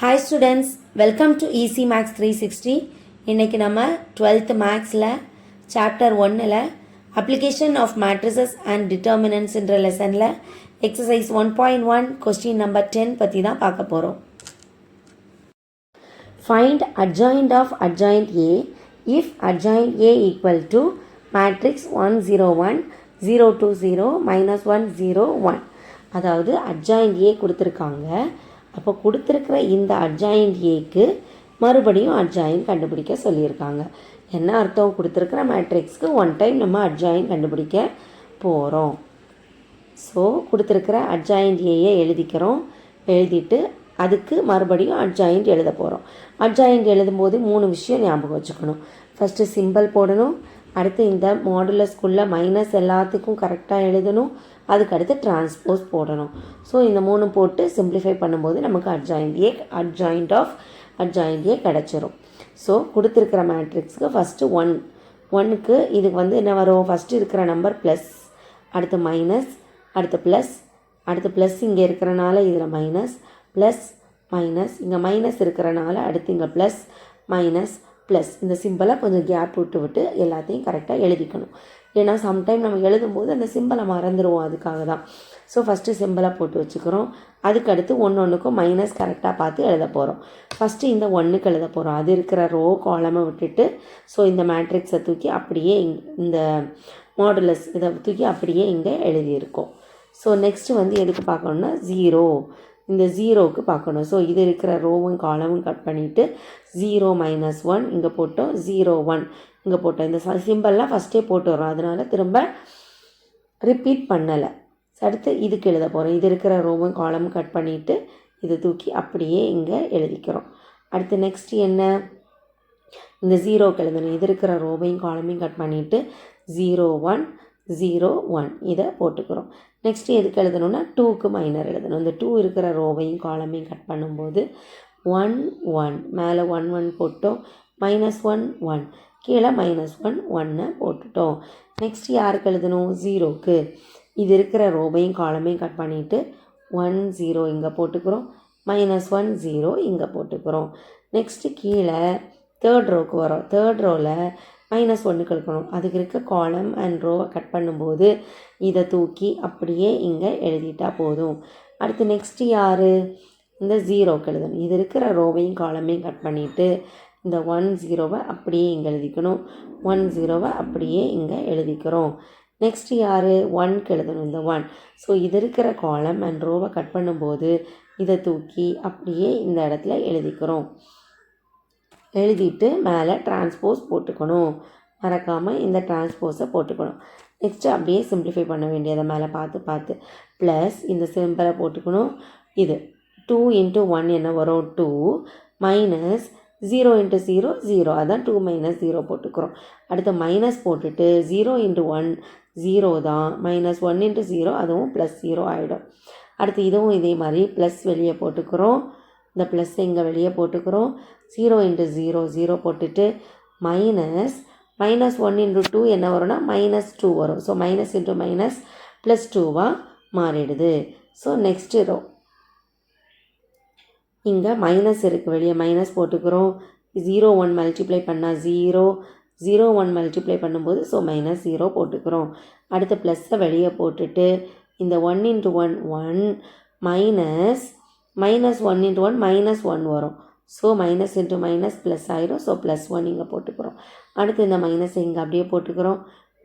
Hi students, welcome to easy maths 360. இன்றைக்கி நம்ம 12th மேக்ஸில் சாப்டர் 1ல் அப்ளிகேஷன் ஆஃப் மேட்ரிசஸ் அண்ட் டிட்டர்மினன்ட்ஸ்ன்ற லெசனில் எக்ஸசைஸ் 1.1 கொஸ்டின் நம்பர் 10 பற்றி தான் பார்க்க போகிறோம். Find adjoint of adjoint A if adjoint A equal to matrix 1 0 1 0 2 0 minus 1 0 1. அதாவது adjoint A கொடுத்துருக்காங்க. அப்போ கொடுத்துருக்கிற இந்த அட்ஜாயிண்ட் ஏக்கு மறுபடியும் அட்ஜாயிண்ட் கண்டுபிடிக்க சொல்லியிருக்காங்க. என்ன அர்த்தம்? கொடுத்துருக்கிற மேட்ரிக்ஸ்க்கு ஒன் டைம் நம்ம அட்ஜாயிண்ட் கண்டுபிடிக்க போகிறோம். ஸோ கொடுத்துருக்கிற அட்ஜாயிண்ட் ஏயை எழுதிக்கிறோம். எழுதிட்டு அதுக்கு மறுபடியும் அட்ஜாயிண்ட் எழுத போகிறோம். அட்ஜாயிண்ட் எழுதும்போது 3 விஷயம் ஞாபகம் வச்சுக்கணும். ஃபஸ்ட்டு சிம்பிள் போடணும். அடுத்து இந்த மாடுலஸ்குள்ளே மைனஸ் எல்லாத்துக்கும் கரெக்டாக எழுதணும். அதுக்கடுத்து டிரான்ஸ்போஸ் போடணும். ஸோ இந்த 3 போட்டு சிம்பிளிஃபை பண்ணும்போது நமக்கு அட்ஜாயிண்ட் ஆஃப் அட்ஜாயிண்ட் ஏ கிடச்சிரும். ஸோ கொடுத்துருக்கிற மேட்ரிக்ஸ்க்கு ஃபஸ்ட்டு 1க்கு இதுக்கு என்ன வரும்? ஃபஸ்ட்டு இருக்கிற நம்பர் ப்ளஸ், அடுத்து மைனஸ், அடுத்து ப்ளஸ், அடுத்து ப்ளஸ் இங்கே இருக்கிறனால இதில் மைனஸ், ப்ளஸ் மைனஸ், இங்கே மைனஸ் இருக்கிறனால அடுத்து இங்கே ப்ளஸ் மைனஸ் ப்ளஸ். இந்த சிம்பிளை கொஞ்சம் கேப் விட்டு எல்லாத்தையும் கரெக்டாக எழுதிக்கணும். ஏன்னா சம்டைம் நம்ம எழுதும்போது அந்த சிம்பிளை மறந்துடுவோம். அதுக்காக தான். ஸோ ஃபஸ்ட்டு சிம்பிளை போட்டு வச்சுக்கிறோம். அதுக்கடுத்து ஒன்றுக்கும் மைனஸ் கரெக்டாக பார்த்து எழுத போகிறோம். ஃபஸ்ட்டு இந்த 1க்கு எழுத போகிறோம். அது இருக்கிற ரோ காலமை விட்டுட்டு ஸோ இந்த மேட்ரிக்ஸை தூக்கி அப்படியே இந்த மாடுலஸ் இதை தூக்கி அப்படியே இங்கே எழுதியிருக்கோம். ஸோ நெக்ஸ்ட்டு எதுக்கு பார்க்கணுன்னா 0, இந்த 0க்கு பார்க்கணும். ஸோ இது இருக்கிற ரோவும் காலமும் கட் பண்ணிவிட்டு 0 - 1 இங்கே போட்டோம், 0 1 இங்கே போட்டோம். இந்த சிம்பிள்லாம் ஃபஸ்ட்டே போட்டு வரோம். அதனால் திரும்ப ரிப்பீட் பண்ணலை. அடுத்து இதுக்கு எழுத போகிறோம். இது இருக்கிற ரோவும் காலமும் கட் பண்ணிவிட்டு இதை தூக்கி அப்படியே இங்கே எழுதிக்கிறோம். அடுத்து நெக்ஸ்ட் என்ன? இந்த 0க்கு எழுதணும். இது இருக்கிற ரோவையும் காலமையும் கட் பண்ணிவிட்டு 0 1 0 1 இதை போட்டுக்கிறோம். நெக்ஸ்ட்டு எதுக்கு எழுதணும்னா 2க்கு மைனர் எழுதணும். இந்த 2 இருக்கிற ரோவையும் காலமையும் கட் பண்ணும்போது 1 1 மேலே 1 1 போட்டோம், -1 1 கீழே -1 1 போட்டுட்டோம். நெக்ஸ்ட் யாருக்கு எழுதணும்? 0க்கு. இது இருக்கிற ரோவையும் காலமையும் கட் பண்ணிவிட்டு 1 0 இங்கே போட்டுக்கிறோம், -1 0 இங்கே போட்டுக்கிறோம். நெக்ஸ்ட்டு கீழே தேர்ட் ரோவுக்கு வரோம். தேர்ட் ரோவில் -1க்கு எடுக்கணும். அதுக்கு இருக்க காலம் அண்ட் ரோவை கட் பண்ணும்போது இதை தூக்கி அப்படியே இங்கே எழுதிட்டா போதும். அடுத்து நெக்ஸ்ட்டு யார்? இந்த 0க்கு எழுதணும். இது இருக்கிற ரோவையும் காலமையும் கட் பண்ணிவிட்டு இந்த 1 0வை அப்படியே இங்கே எழுதிக்கணும், 1 0வை அப்படியே இங்கே எழுதிக்கிறோம். நெக்ஸ்ட்டு யார்? 1க்கு எழுதணும். இந்த 1. ஸோ இது இருக்கிற காலம் அண்ட் ரோவை கட் பண்ணும்போது இதை தூக்கி அப்படியே இந்த இடத்துல எழுதிக்கிறோம். எழுதிட்டு மேலே டிரான்ஸ்போஸ் போட்டுக்கணும். மறக்காமல் இந்த டிரான்ஸ்போஸை போட்டுக்கணும். நெக்ஸ்ட்டு அப்படியே சிம்பிளிஃபை பண்ண வேண்டியதை மேலே பார்த்து ப்ளஸ் இந்த சிம்பிளை போட்டுக்கணும். இது 2 × 1 என்ன வரும்? 2 மைனஸ் 0 × 0 0, அதான் 2 - 0 போட்டுக்கிறோம். அடுத்து மைனஸ் போட்டுட்டு 0 × 1 0 தான், -1 × 0 அதுவும் +0 ஆகிடும். அடுத்து இதுவும் இதே மாதிரி ப்ளஸ் வெளியே போட்டுக்கிறோம். இந்த ப்ளஸ் இங்கே வெளியே போட்டுக்கிறோம். 0 × 0 0 போட்டுட்டு -1 × 2 என்ன வரும்னா -2 வரும். ஸோ மைனஸ் இன்ட்டு மைனஸ் +2வாக மாறிடுது. ஸோ நெக்ஸ்ட்டு ரோ இங்கே மைனஸ் இருக்குது, வெளியே மைனஸ் போட்டுக்கிறோம். 0 1 மல்டிப்ளை பண்ணால் 0 0 1 மல்டிப்ளை பண்ணும்போது ஸோ -0 போட்டுக்கிறோம். அடுத்து ப்ளஸ்ஸை வெளியே போட்டுட்டு இந்த 1 × 1 1 மைனஸ் -1 × 1 -1 வரும். So minus into minus plus ஆயிரும். ஸோ +1 இங்கே போட்டுக்கிறோம். அடுத்து இந்த மைனஸை இங்கே அப்படியே போட்டுக்கிறோம்.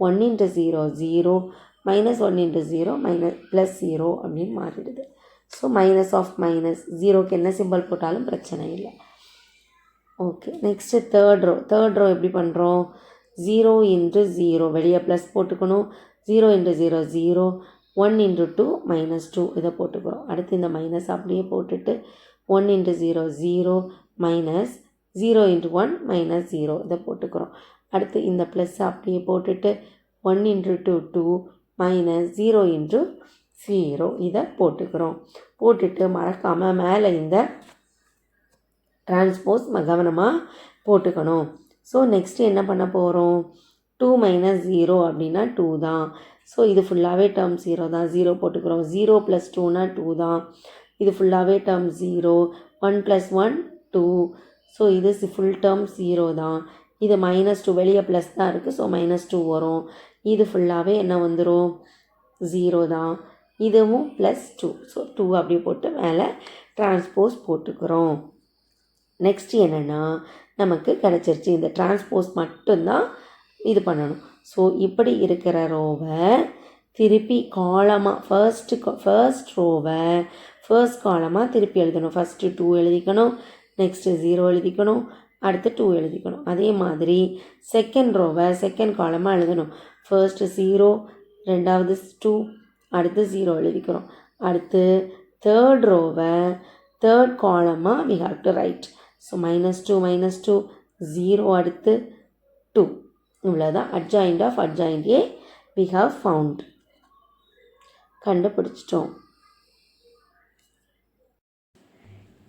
1 × 0 0 -1 × 0 +0 அப்படின்னு மாறிடுது. ஸோ மைனஸ் ஆஃப் மைனஸ் 0க்கு என்ன சிம்பிள் போட்டாலும் பிரச்சனை இல்லை. ஓகே, நெக்ஸ்ட்டு தேர்ட் ரோ எப்படி பண்ணுறோம்? 0 × 0 வெளியே ப்ளஸ் போட்டுக்கணும். 0 × 0 0 1 × 2 -2 இதை போட்டுக்கிறோம். அடுத்து இந்த மைனஸ் அப்படியே போட்டுட்டு 1 × 0 0 மைனஸ் 0 × 1 -0 இதை போட்டுக்கிறோம். அடுத்து இந்த ப்ளஸ் அப்படியே போட்டுட்டு 1 × 2 2 -0 × 0 இதை போட்டுக்கிறோம். போட்டுட்டு மறக்காமல் மேலே இந்த டிரான்ஸ்போஸ் கவனமாக போட்டுக்கணும். ஸோ நெக்ஸ்ட்டு என்ன பண்ண போகிறோம்? 2 - 0 அப்படின்னா 2 தான். ஸோ இது ஃபுல்லாகவே டேர்ம் 0 தான். 0 போட்டுக்கிறோம். 0 + 2னா 2 தான். இது ஃபுல்லாகவே டேர்ம் 0, 1 + 1 2. ஸோ இது ஃபுல் டேர்ம் 0 தான். இது -2 வெளியே ப்ளஸ் தான் இருக்குது, ஸோ -2 வரும். இது ஃபுல்லாகவே என்ன வந்துடும் 0 தான். இதுவும் +2, ஸோ 2 அப்படி போட்டு மேலே டிரான்ஸ்போஸ் போட்டுக்கிறோம். நெக்ஸ்ட் என்னென்னா நமக்கு கிடச்சிருச்சு, இந்த டிரான்ஸ்போஸ் மட்டும்தான் இது பண்ணணும். ஸோ இப்படி இருக்கிற ரோவை திருப்பி காலமாக ஃபர்ஸ்ட் ரோவை ஃபர்ஸ்ட் காலமாக திருப்பி எழுதணும். ஃபஸ்ட்டு 2 எழுதிக்கணும், நெக்ஸ்ட்டு 0 எழுதிக்கணும், அடுத்து 2 எழுதிக்கணும். அதே மாதிரி செகண்ட் ரோவை செகண்ட் காலமாக எழுதணும். ஃபர்ஸ்ட்டு 0, ரெண்டாவது 2, அடுத்து 0 எழுதிக்கிறோம். அடுத்து தேர்ட் ரோவை தேர்ட் காலமாக we have to write. So -2 -2 0 அடுத்து 2. இவ்வளோதான் adjoint of adjoint A we have found. கண்டுபிடிச்சிட்டோம்.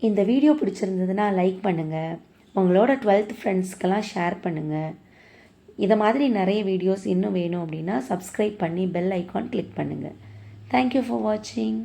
இந்த வீடியோ பிடிச்சிருந்ததுன்னா லைக் பண்ணுங்கள், உங்களோட 12th ஃப்ரெண்ட்ஸ்க்கெல்லாம் ஷேர் பண்ணுங்கள். இதை மாதிரி நிறைய வீடியோஸ் இன்னும் வேணும் அப்படின்னா சப்ஸ்கிரைப் பண்ணி பெல் ஐக்கான் கிளிக் பண்ணுங்கள். தேங்க்யூ ஃபார் வாட்சிங்.